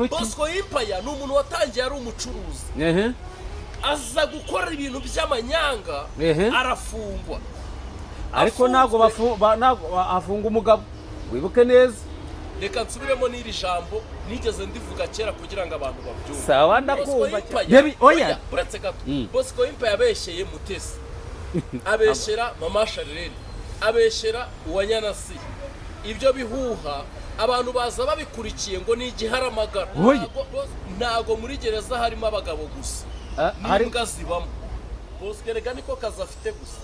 muntu ki Bosco Empire ni umuntu watangiye ari umucuruzi aza gukora ibintu by'amanyanga arafungwa ariko ntago afunga umugabo wibuke neza reka nsubiremo n'iri jambo nigeze ndivuga kera kugira ngo abantu babyumve sawa ndakumva oya buretse gato Bosco Empire yabesheye Mutesi abeshera Mama Charlene abeshera Uwanyanasi ibyo bihuha abantu baza babikurikiye ngo ni igiharamagara ntago muri gereza harimo abagabo gusa n'imbwa zibamo Bosco rega niko kazi afite gusa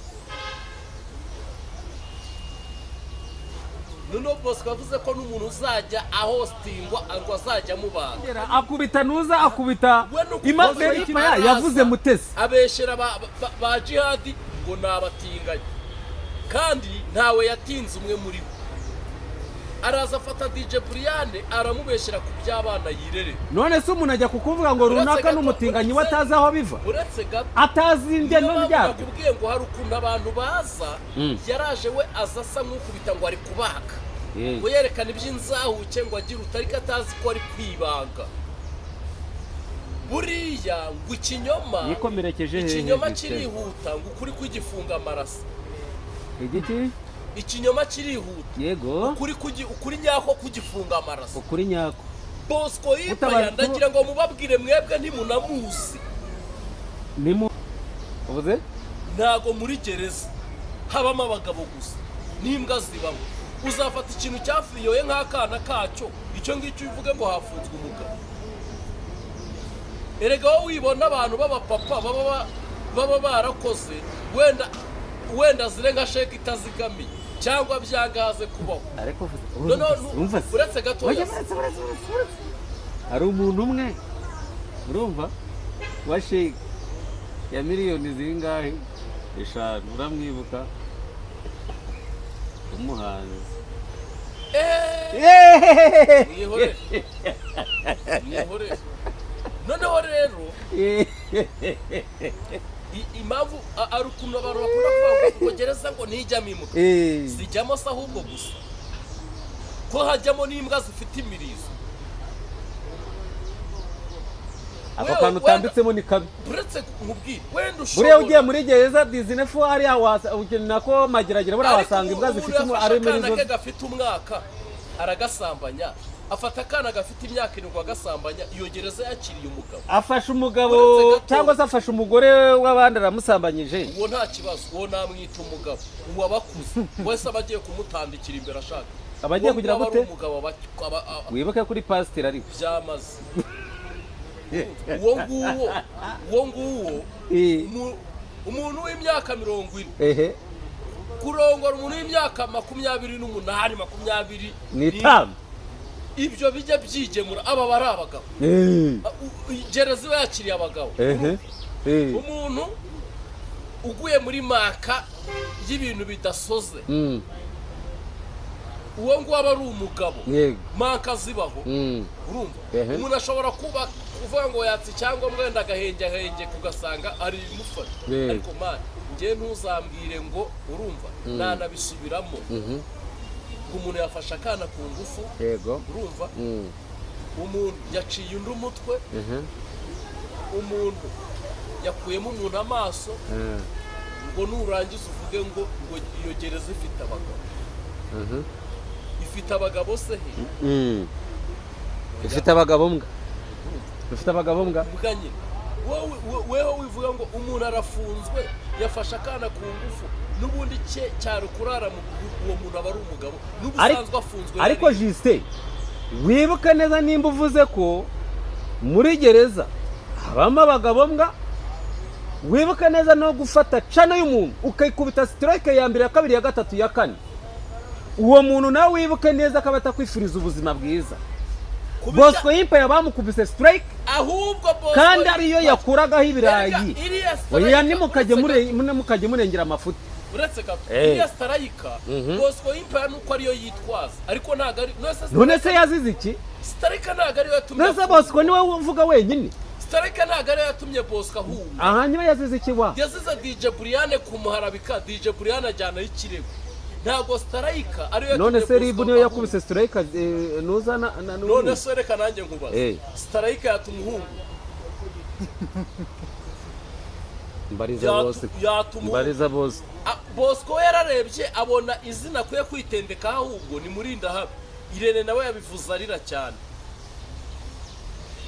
Nuno Bosco avuze ko n'umuntu uzajya ahostingwa ngo azajya mubaga akubita nuza akubita imageri yavuze Mutesi abeshera ba jihadi ngo nabatinganye kandi ntawe yatinze umwe muri bo araza afata DJ Brian aramubeshera ku by'abana yirere none se umuntu ajya kukuvuga ngo runaka n'umutinganyi watazi aho biva atazi inde no byabo kubwiye ngo hari ukuntu abantu baza yaraje we azasa nk'ukubita ngo ari kubaga ngo yerekana iby'inzahuke ngo agira utariko atazi ko ari kwibanga buriya ngo ikinyoma kirihuta ngo ukuri kwigifunga amaraso igiki ikinyoma kirihuta yego ukuri nyako kugifunga amaraso ukuri nyako Bosco Empire ndagira ngo mubabwire mwebwe ntimunamuzi uvuze ntago muri gereza habamo abagabo gusa n'imbwa zibamo uzafata ikintu cyafiyoye nk'akana kacyo icyo ngicyo uvuge ngo hafunzwe umugabo erega wowe wibona abantu b'abapapa baba barakoze wenda zire nka sheke itazigamiye cyangwa byangaze kubaho ariko uretse gatoya hari umuntu umwe urumva wa sheke ya miliyoni zingahe 5 uramwibuka umuhanzi mwihore noneho rero impamvu ari ukuntu abantu bakunda kuvuga ngo gereza ngo ntijyamo imbwa zijyamo se ahubwo gusa ko hajyamo n'imbwa zifite imirizo ako kantu utambitsemo ni kabi uretse nkubwire wenda buriya ugiye muri gereza Disney fo hariya nako mageragere buriya wasanga imbwa zifite ari imirizo gafite umwaka aragasambanya afata akana gafite imyaka 7 agasambanya iyo gereza yakiriye umugabo afasha umugabo cyangwa se afasha umugore w'abandi aramusambanyije uwo nta kibazo uwo namwita umugabo uwo abakuze wese abagiye kumutandikira imbere ashaka abagiye kugira gute wibuke kuri pastor ari byamaze uwo nguwo umuntu w'imyaka 40 kurongora umuntu w'imyaka 28 20 ibyo bijya byigemura aba bari abagabo gereza yakiriye abagabo umuntu uguye muri maka y'ibintu bidasoze uwo ngo aba ari umugabo maka zibaho urumva umuntu ashobora kuvuga ngo yatsi cyangwa mwenda agahenge kugasanga ari imufata ariko man ngiye ntuzambwire ngo urumva nanabisubiramo umuntu yafashe akana ku ngufu yego urumva umuntu yaciye undi umutwe umuntu yakuyemo umuntu amaso ngo nurangiza uvuge ngo iyo gereza ifite abagabo ifite abagabo se ifite abagabo mbwa ifite abagabo mbwa mbuganye wewe wivuga ngo umuntu arafunzwe yafashe akana ku ngufu n'ubundi cyaro kurara mu uwo muntu aba ari umugabo n'ubusanzwe afunzwe ariko Justin wibuka neza nimba uvuze ko muri gereza habamo abagabo mbwa wibuka neza no gufata cana y'umuntu ukayikubita strike ya mbere ya kabiri ya gatatu ya kane uwo muntu nawe wibuke neza ko batakwifuriza ubuzima bwiza Bosco Empire bamukubise strike ahubwo kandi ariyo yakuragaho ibirayi oya nimukajye murengera amafuti uretse gato iya strike Bosco Empire nuko ariyo yitwaza ariko ntago ari none se yazize iki strike ntago ariyo yatumye none Bosco niwe uvuga wenyine strike ntago ariyo yatumye Bosco ahunga aha nyuma yazize iki wa yazize DJ Brian kumuharabika DJ Brian ajyana y'ikirego ntabwo sitarayika ariyo none yatumye se ribu Bosco niyo ahunga. yakubise sitarayika nuza na none se reka nanjye nkubaze sitarayika yatuma uhunga mbariza bose yatuma mbariza bose Bosco we yararebye abona izina akwiye kwitendeka ahubwo ni murinda habi Irene nawe yabivuze arira cyane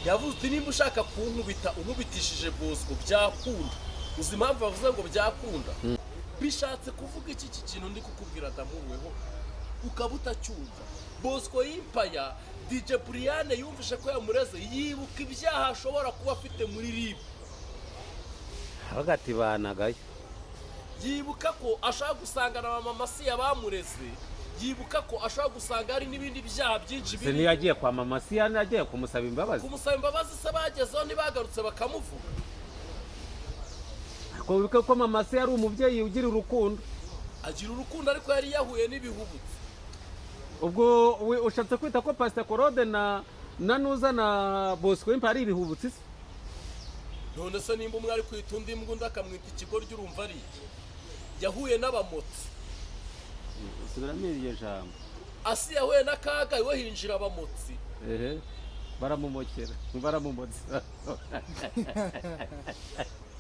yavuze uti nimba ushaka kunkubita unkubitishije Bosco byakunda uzi impamvu bavuze ngo byakunda bishatse kuvuga iki kintu ndi kukubwira damuweho ukaba utacyumva Bosco y'impaya DJ Brian yumvishe ko yamureze yibuka ibyaha ashobora kuba afite muri RIB hagati banagaye yibuka ko ashaka gusangana na mama si yabamureze yibuka ko ashaka gusanga hari n'ibindi byaha byinshi se ntiyagiye kwa mama si yagiye kumusaba imbabazi se bagezeho ntibagarutse bakamuvuga ko wibuke ko mama si yari umubyeyi ugira urukundo agira urukundo ariko yari yahuye n'ibihubutse ubwo ushatse kwita ko Pastor Claude na nuza na Bosco impa ari ibihubutse se none se nimba umwe ari kwita undi mbwa undi akamwita ikigoryi urumva ari iki yahuye n'abamotsi subiramo iryo jambo asi yahuye n'akaga iwe hinjira abamotsi baramumotsa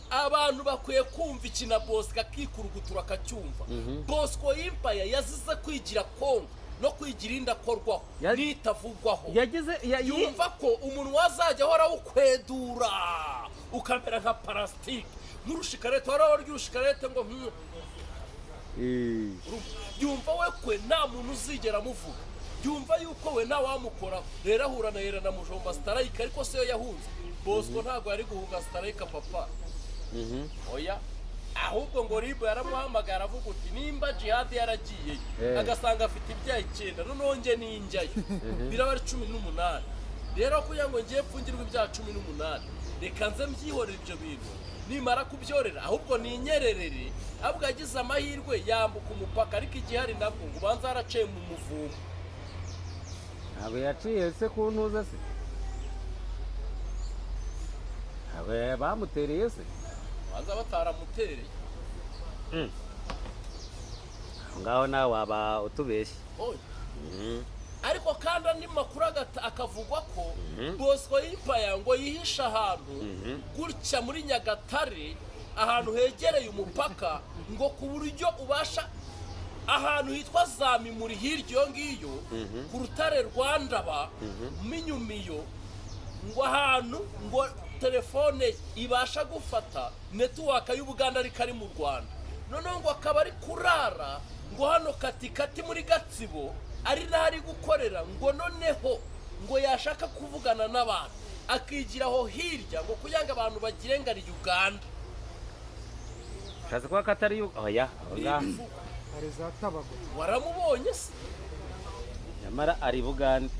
abantu bakwiye kumva ikina Bosco akikurugutura akacyumva Bosco y'impaya yazize kwigira kongo no kwigira indakorwaho nitavugwaho yumva ko umuntu wazajya ahora awukwedura ukamera nka parasitike nk'urushikarete wari warya urushikarete ngo yumva we kwe nta muntu uzigera amuvuga yumva yuko we ntawamukoraho rero ahura na Irene na Mujomba sitarayika ariko siyo yahunze Bosco ntabwo yari guhunga sitarayika papa oya ahubwo ngo RIB yaramuhamagara avuga uti nimba jihad yaragiye agasanga afite ibyaha 9 noneho nge ninjyayo biraba ari 18 rero kugira ngo ngiye pfungirwa ibyaha 18 reka nze mbyihorera ibyo bintu nimara kubyorera ahubwo ninyererere ahubwo yagize amahirwe yambuka umupaka ariko igihari nabwo ngo banza haraciye mu muvumo ntabwo yaciye se ku ntuza se ntabwo bamutereye se banza bataramutereye ngaho nawe waba utubeshye ariko kandi andi makuru akavugwa ko Bosco y'impaya ngo yihisha ahantu gutya muri Nyagatare ahantu hegereye umupaka ngo ku buryo ubasha ahantu hitwa Zamimuri hirya iyo ngiyo ku rutare Rwandaba Minyumiyo ngo ahantu ngo telefone ibasha gufata network y'Ubuganda ari kari mu Rwanda noneho ngo akaba ari kurara ngo hano katikati muri Gatsibo ari nari gukorera ngo noneho ngo yashaka kuvugana n'abantu akigiraho hirya ngo kugira ngo abantu bagire ngo ari Uganda kaza kwa katari oya waramubonye se nyamara ari Buganda